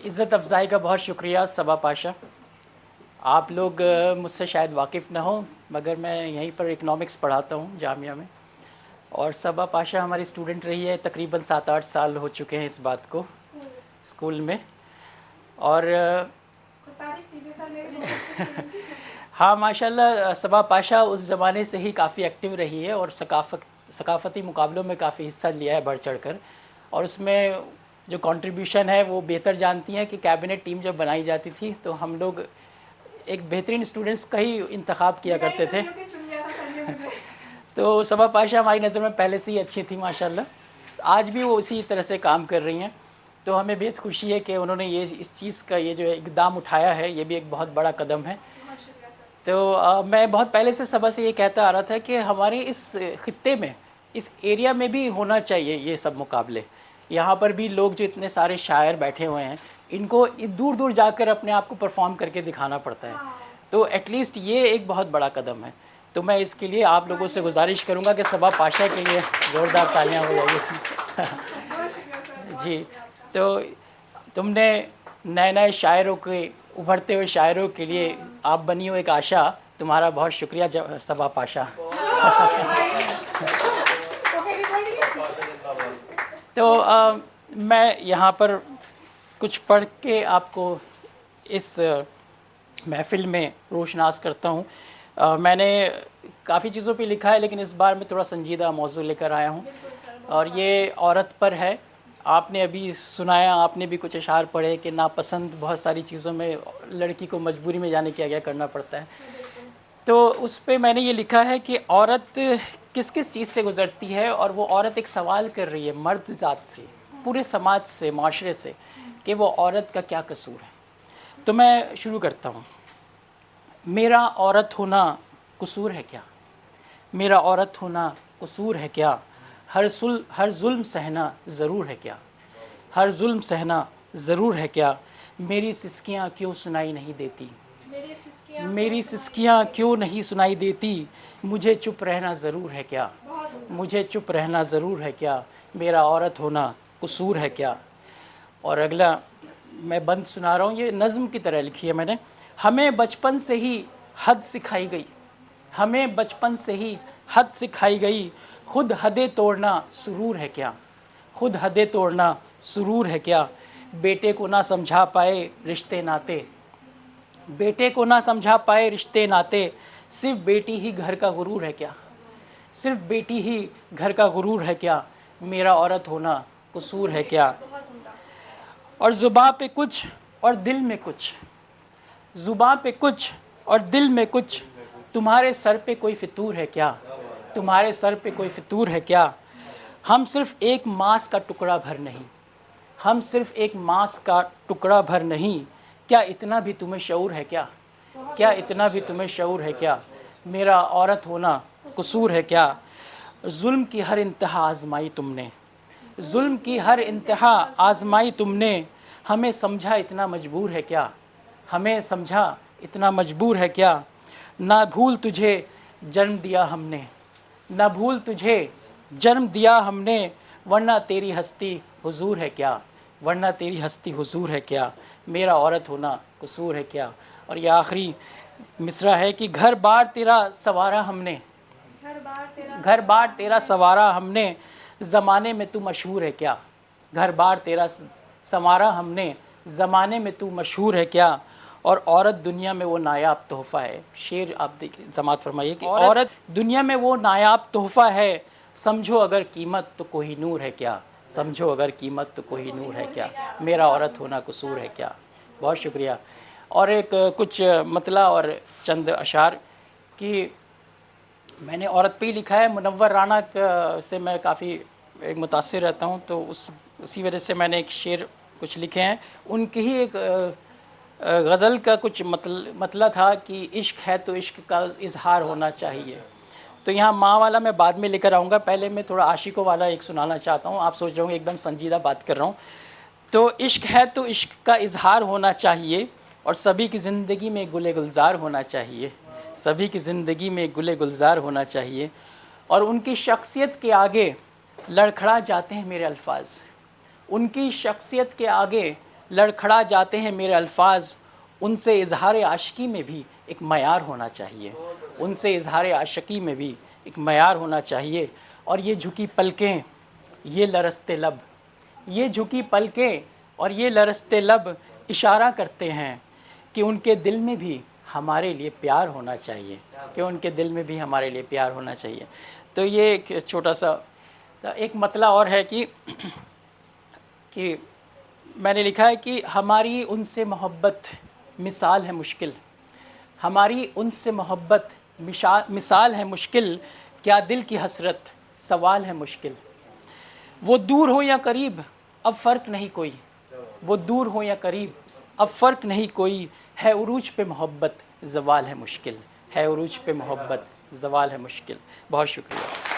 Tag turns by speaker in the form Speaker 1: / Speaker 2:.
Speaker 1: عزت افزائی کا بہت شکریہ صبا پاشا. آپ لوگ مجھ سے شاید واقف نہ ہوں مگر میں یہیں پر اکنامکس پڑھاتا ہوں جامعہ میں, اور صبا پاشا ہماری اسٹوڈنٹ رہی ہے. تقریباً 7-8 سال ہو چکے ہیں اس بات کو اسکول میں. اور ہاں ماشاء اللہ صبا پاشا اس زمانے سے ہی کافی ایکٹیو رہی ہے اور ثقافتی مقابلوں میں کافی حصہ لیا ہے بڑھ چڑھ کر, اور اس میں جو کنٹریبیوشن ہے وہ بہتر جانتی ہیں کہ کیبنٹ ٹیم جب بنائی جاتی تھی تو ہم لوگ ایک بہترین اسٹوڈنٹس کا ہی انتخاب کیا کرتے تھے. تو صبا پاشا ہماری نظر میں پہلے سے ہی اچھی تھی ماشاء اللہ. آج بھی وہ اسی طرح سے کام کر رہی ہیں, تو ہمیں بہت خوشی ہے کہ انہوں نے اس چیز کا یہ جو اقدام اٹھایا ہے, یہ بھی ایک بہت بڑا قدم ہے. تو میں بہت پہلے سے صبا سے یہ کہتا آ رہا تھا کہ ہمارے اس خطے میں, اس ایریا میں بھی ہونا چاہیے یہ سب مقابلے. یہاں پر بھی لوگ جو اتنے سارے شاعر بیٹھے ہوئے ہیں, ان کو دور دور جا کر اپنے آپ کو پرفارم کر کے دکھانا پڑتا ہے. تو ایٹ لیسٹ یہ ایک بہت بڑا قدم ہے. تو میں اس کے لیے آپ لوگوں سے گزارش کروں گا کہ صبا پاشا کے لیے زوردار تالیاں ہو جائیے. جی, تو تم نے نئے شاعروں کے, ابھرتے ہوئے شاعروں کے لیے آپ بنی ہو ایک آشا. تمہارا بہت شکریہ صبا پاشا. تو میں یہاں پر کچھ پڑھ کے آپ کو اس محفل میں روشناس کرتا ہوں. میں نے کافی چیزوں پہ لکھا ہے لیکن اس بار میں تھوڑا سنجیدہ موضوع لے کر آیا ہوں, اور یہ عورت پر ہے. آپ نے ابھی سنایا, آپ نے بھی کچھ اشعار پڑھے کہ ناپسند بہت ساری چیزوں میں لڑکی کو مجبوری میں جانے کیا گیا کرنا پڑتا ہے. تو اس پہ میں نے یہ لکھا ہے کہ عورت کس کس چیز سے گزرتی ہے, اور وہ عورت ایک سوال کر رہی ہے مرد ذات سے, پورے سماج سے, معاشرے سے, کہ وہ عورت کا کیا قصور ہے. تو میں شروع کرتا ہوں. میرا عورت ہونا قصور ہے کیا, میرا عورت ہونا قصور ہے کیا, ہر ظلم سہنا ضرور ہے کیا, ہر ظلم سہنا ضرور ہے کیا, میری سسکیاں کیوں سنائی نہیں دیتی, میری سسکیاں کیوں نہیں سنائی دیتی, مجھے چپ رہنا ضرور ہے کیا, مجھے چپ رہنا ضرور ہے کیا, میرا عورت ہونا قصور ہے کیا. اور اگلا میں بند سنا رہا ہوں, یہ نظم کی طرح لکھی ہے میں نے. ہمیں بچپن سے ہی حد سکھائی گئی, ہمیں بچپن سے ہی حد سکھائی گئی, خود حدیں توڑنا سرور ہے کیا, خود حدیں توڑنا سرور ہے کیا, بیٹے کو نہ سمجھا پائے رشتے ناتے, بیٹے کو نہ سمجھا پائے رشتے ناتے, صرف بیٹی ہی گھر کا غرور ہے کیا, صرف بیٹی ہی گھر کا غرور ہے کیا, میرا عورت ہونا قصور ہے کیا. اور زباں پہ کچھ اور دل میں کچھ, زباں پہ کچھ اور دل میں کچھ, تمہارے سر پہ کوئی فطور ہے کیا, تمہارے سر پہ کوئی فطور ہے کیا, ہم صرف ایک ماس کا ٹکڑا بھر نہیں, ہم صرف ایک ماس کا ٹکڑا بھر نہیں, کیا اتنا بھی تمہیں شعور ہے کیا, کیا اتنا بھی تمہیں شعور ہے کیا, میرا عورت ہونا قصور ہے کیا. ظلم کی ہر انتہا آزمائی تم نے, ظلم کی ہر انتہا آزمائی تم نے, ہمیں سمجھا اتنا مجبور ہے کیا, ہمیں سمجھا اتنا مجبور ہے کیا, نہ بھول تجھے جنم دیا ہم نے, نہ بھول تجھے جنم دیا ہم نے, ورنہ تیری ہستی حضور ہے کیا, ورنہ تیری ہستی حضور ہے کیا, میرا عورت ہونا قصور ہے کیا. اور یہ آخری مصرع ہے کہ گھر بار تیرا سنوارا ہم نے, گھر بار تیرا سنوارا ہم نے, زمانے میں تو مشہور ہے کیا, گھر بار تیرا سنوارا ہم نے, زمانے میں تو مشہور ہے کیا, اور عورت دنیا میں وہ نایاب تحفہ ہے. شعر آپ دیکھیں سماعت فرمائیے کہ عورت دنیا میں وہ نایاب تحفہ ہے, سمجھو اگر قیمت تو کوہ نور ہے کیا, سمجھو اگر قیمت تو کوہ نور ہے کیا, میرا عورت ہونا قصور ہے کیا. بہت شکریہ. اور ایک کچھ مطلع اور چند اشعار کہ میں نے عورت پہ ہی لکھا ہے. منور رانا سے میں کافی ایک متاثر رہتا ہوں, تو اسی وجہ سے میں نے ایک شعر کچھ لکھے ہیں. ان کی ہی ایک غزل کا کچھ مطلع تھا کہ عشق ہے تو عشق کا اظہار ہونا چاہیے. تو یہاں ماں والا میں بعد میں لے کر آؤں گا, پہلے میں تھوڑا عاشقوں والا ایک سنانا چاہتا ہوں. آپ سوچ رہے ہوں گے ایک دم سنجیدہ بات کر رہا ہوں. تو عشق ہے تو عشق کا اظہار ہونا چاہیے, اور سبھی کی زندگی میں گل گلزار ہونا چاہیے, سبھی کی زندگی میں گل گلزار ہونا چاہیے. اور ان کی شخصیت کے آگے لڑکھڑا جاتے ہیں میرے الفاظ, ان کی شخصیت کے آگے لڑکھڑا جاتے ہیں میرے الفاظ، ان سے اظہار عاشقی میں بھی ایک معیار ہونا چاہیے، ان سے اظہار عاشقی میں بھی ایک معیار ہونا چاہیے۔ اور یہ جھکی پلکیں، یہ لرزتے لب، یہ جھکی پلکیں اور یہ لرزتے لب اشارہ کرتے ہیں کہ ان کے دل میں بھی ہمارے لیے پیار ہونا چاہیے، کہ ان کے دل میں بھی ہمارے لیے پیار ہونا چاہیے۔ تو یہ ایک چھوٹا سا ایک مطلع اور ہے کہ میں نے لکھا ہے کہ ہماری ان سے محبت مثال ہے مشکل، ہماری ان سے محبت مثال ہے مشکل، کیا دل کی حسرت سوال ہے مشکل، وہ دور ہو یا قریب اب فرق نہیں کوئی، وہ دور ہو یا قریب اب فرق نہیں کوئی، ہے عروج پہ محبت زوال ہے مشکل، ہے عروج پہ محبت زوال ہے مشکل۔ بہت شکریہ۔